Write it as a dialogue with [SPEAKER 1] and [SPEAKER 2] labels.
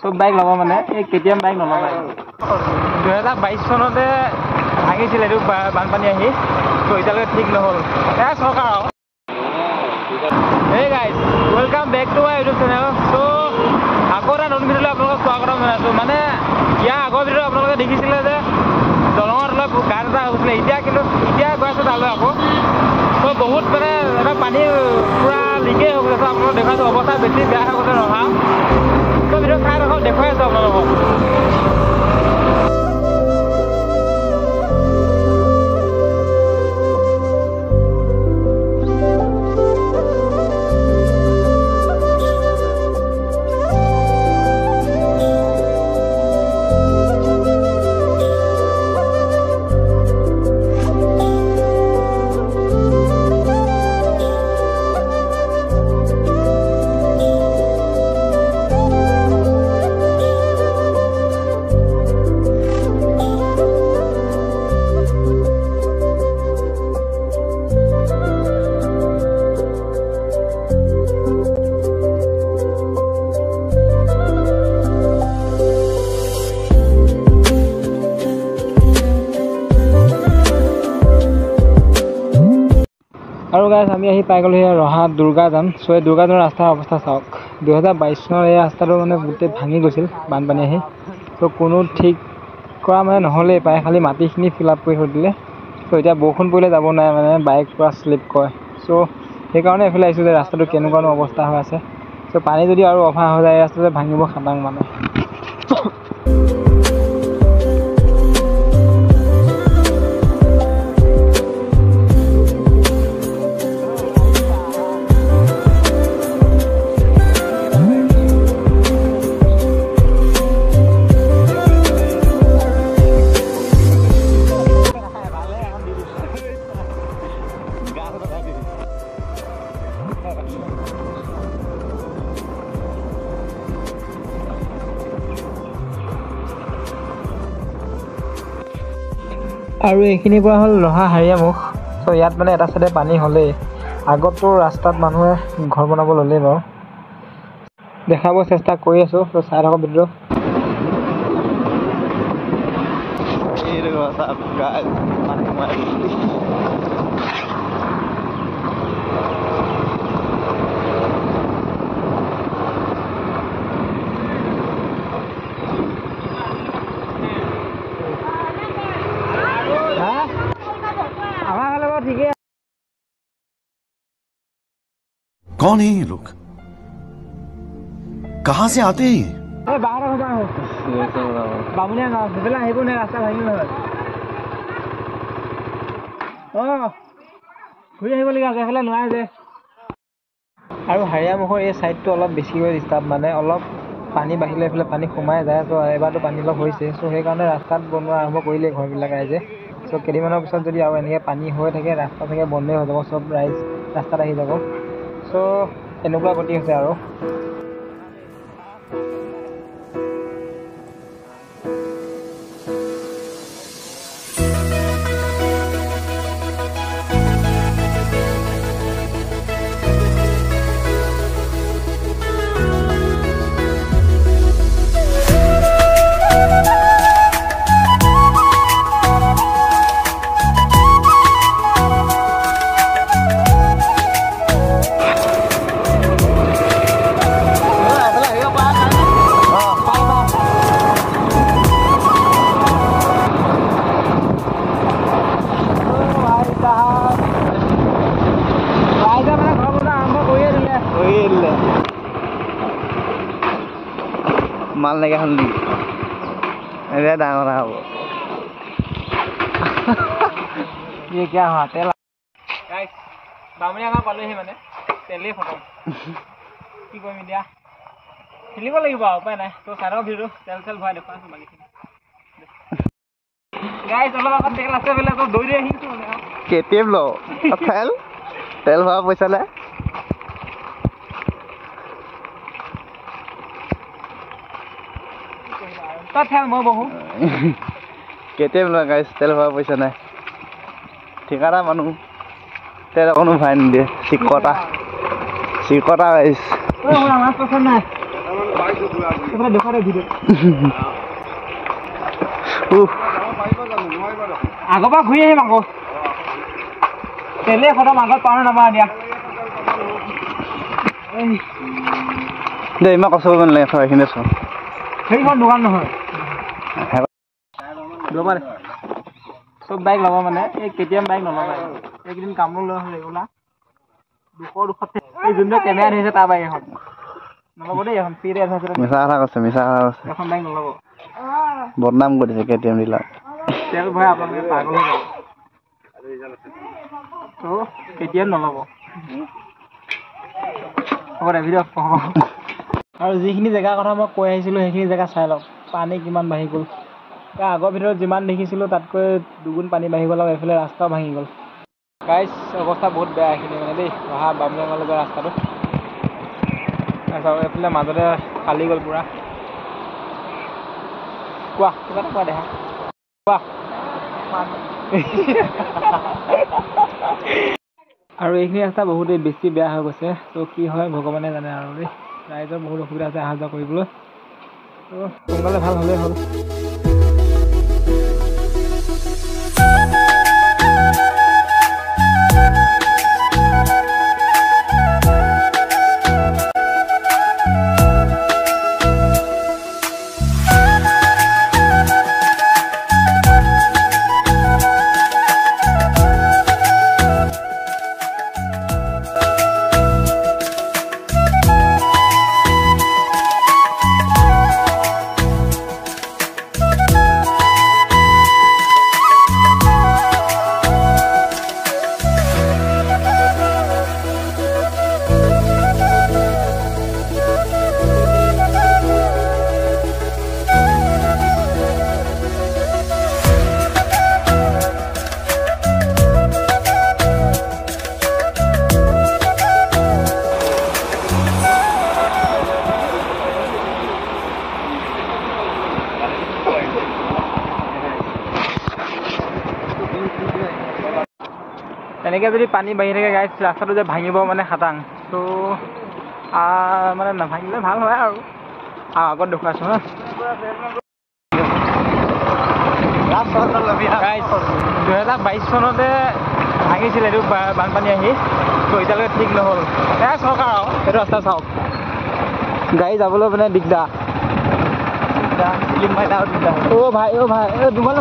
[SPEAKER 1] সব বাইক ল'ব মানে এই কেটিএম বাইক নল'বা 2022 চনতে ভাঙিছিল এইটো বানপানী আহি তো এতিয়ালৈকে ঠিক নহ'ল এয়া চৰকাৰ আৰু Hey guys, welcome back to my YouTube channel. So, আকৌ এটা নতুন ভিডিঅ'লৈ আপোনালোকক স্বাগতম জনাইছোঁ মানে ইয়াৰ আগৰ ভিডিঅ'ত আপোনালোকে দেখিছিলে যে দলঙত অলপ গাঁত এটা হৈছিলে এতিয়া গৈ আছোঁ তালৈ আকৌ তো বহুত মানে এটা পানী পূৰা লিকেই হৈ গৈছে আপোনালোকক দেখুৱাইছোঁ অৱস্থা বেছি বেয়া হৈ গৈছে ৰহা তো ভিডিঅ' চাই থাকক দেখুৱাই আছোঁ আপোনালোকক আৰু গাইজ আমি আহি পাই গ'লো ৰহা দুৰ্গাজান চ' এই দুৰ্গাজানৰ ৰাস্তাৰ অৱস্থা চাওক 2022 চনৰ এই ৰাস্তাটো মানে গোটেই ভাঙি গৈছিল বানপানী আহি চ' কোনো ঠিক কৰা মানে নহ'লেই প্ৰায় খালি মাটিখিনি ফিল আপ কৰি থৈ দিলে চ' এতিয়া বৰষুণ পৰিলে যাব নোৱাৰে মানে বাইক পূৰা শ্লিপ কৰে চ' সেইকাৰণে এইফালে আহিছোঁ যে ৰাস্তাটো কেনেকুৱানো অৱস্থা হৈ আছে চ' পানী যদি আৰু অভাৰ হৈ যায় ৰাস্তাটো ভাঙিব খাটাং মানে আৰু এইখিনিৰ পৰা হ'ল ৰহা হাৰিয়ামুখ চ' ইয়াত মানে এটা চাইডে পানী হ'লেই আগতো ৰাস্তাত মানুহে ঘৰ বনাব ল'লেই বাৰু দেখাব চেষ্টা কৰি আছোঁ চ' চাই থাকক ভিডিঅ'
[SPEAKER 2] कौन है ये लोग कहाँ से आते हैं
[SPEAKER 1] বামুণীয়া গাঁও সেইফালে আহিব নে ৰাস্তা ভাঙি নহয় ঘূৰি আহিবলগীয়া আছে এইফালে নোৱাৰে যে আৰু হাৰিয়ামুখৰ এই ছাইডটো অলপ বেছিকৈ ডিষ্টাৰ্ব মানে অলপ পানী বাঢ়িলে এইফালে পানী সোমাই যায় চ' এবাৰতো পানী অলপ হৈছে চ' সেইকাৰণে ৰাস্তাত বনোৱা আৰম্ভ কৰিলে ঘৰবিলাক ৰাইজে চ' কেইদিনমানৰ পিছত যদি আৰু এনেকৈ পানী হৈ থাকে ৰাস্তা চাগে বন্ধই হৈ যাব চব ৰাইজ ৰাস্তাত আহি যাব চ' এনেকুৱা গতি হৈছে আৰু
[SPEAKER 3] माल नहीं खाली अरे डांगरा हो
[SPEAKER 1] ये क्या हुआ तेल गाइस बामुणीया गाँव पालोহি মানে তেলেই খতম কি কৰিম এতিয়া খেলিব লাগিব উপায় নাই তো চাৰৰ ভিডিঅ তেল ভৰাই দেখুৱাইছোঁ বাকীখিনি গাইস অলপ আগত তেল আছে বোলে তো দৌৰি আহিছোঁ মানে
[SPEAKER 3] কেটিএম লো তেল ভৰা পইচা নাই
[SPEAKER 1] মই বহু
[SPEAKER 3] কেটিএম লো গাইস তেল ভৰা পইচা নাই ঠিকানা মানুহ তেল কোনো ভাই নিদিয়ে চিকটা গাইস
[SPEAKER 1] মাছ পচন্দ নাই আগৰ পৰা ঘূৰি আহিম আকৌ তেলে খতম আগত পাওঁ নাপাওঁ দিয়া
[SPEAKER 3] দে ইমান কষ্ট কৰিব নালাগে এইখিনি আছো
[SPEAKER 1] সেইখন দোকান নহয় চব বাইক ল'ব মানে এই কেটিএম বাইক নল'ব এইকেইদিন কামবোৰ লৈ হ'ল ৰেগুলাৰ 200 এই যোনটো কেমেৰা ধৰিছে তাৰ বাইক এখন নল'ব দেই এখন ফ্ৰীতে আছে
[SPEAKER 3] মিছা কথা কৈছে
[SPEAKER 1] এখন বাইক নল'ব
[SPEAKER 3] বদনাম কৰি দিছে কেটিএম ডিলাৰ
[SPEAKER 1] তেল ভৰাই আপোনালোকে পাগল হৈ যাব তো কেটিএম নল'ব হ'ব দে ভিডিঅ' হ'ব আৰু যিখিনি জেগাৰ কথা মই কৈ আহিছিলোঁ সেইখিনি জেগা চাই লওক পানী কিমান বাঢ়ি গ'ল আগৰ ভিতৰত যিমান দেখিছিলোঁ তাতকৈ দুগুণ পানী বাঢ়ি গ'ল আৰু এইফালে ৰাস্তাও ভাঙি গ'ল গাইজ অৱস্থা বহুত বেয়া এইখিনি মানে দেই অহা বামজঙলৈকে ৰাস্তাটো তাৰপিছত এইফালে মাজতে ফালি গ'ল পূৰা কোৱা কিবা এটা কোৱা দেখা কোৱা আৰু এইখিনি ৰাস্তা বহুতেই বেছি বেয়া হৈ গৈছে ত' কি হয় ভগৱানে জানে আৰু দেই ৰাইজৰ বহুত অসুবিধা আছে অহা যোৱা কৰিবলৈ ত' সোনকালে ভাল হ'লেই হ'ল তেনেকৈ যদি পানী বাঢ়ি থাকে গাইজ ৰাস্তাটো যে ভাঙিব মানে খাটাং তো মানে নাভাঙিলে ভাল হয় আৰু আগত দেখুৱাইছোঁ হা গাইজ 2022 চনতে ভাঙিছিলে এইটো বানপানী আহি তো এতিয়ালৈকে ঠিক নহ'ল চৰকাৰ আৰু এইটো ৰাস্তা চাওক গাড়ী যাবলৈ মানে দিগদাৰ অ' ভাই দুমাল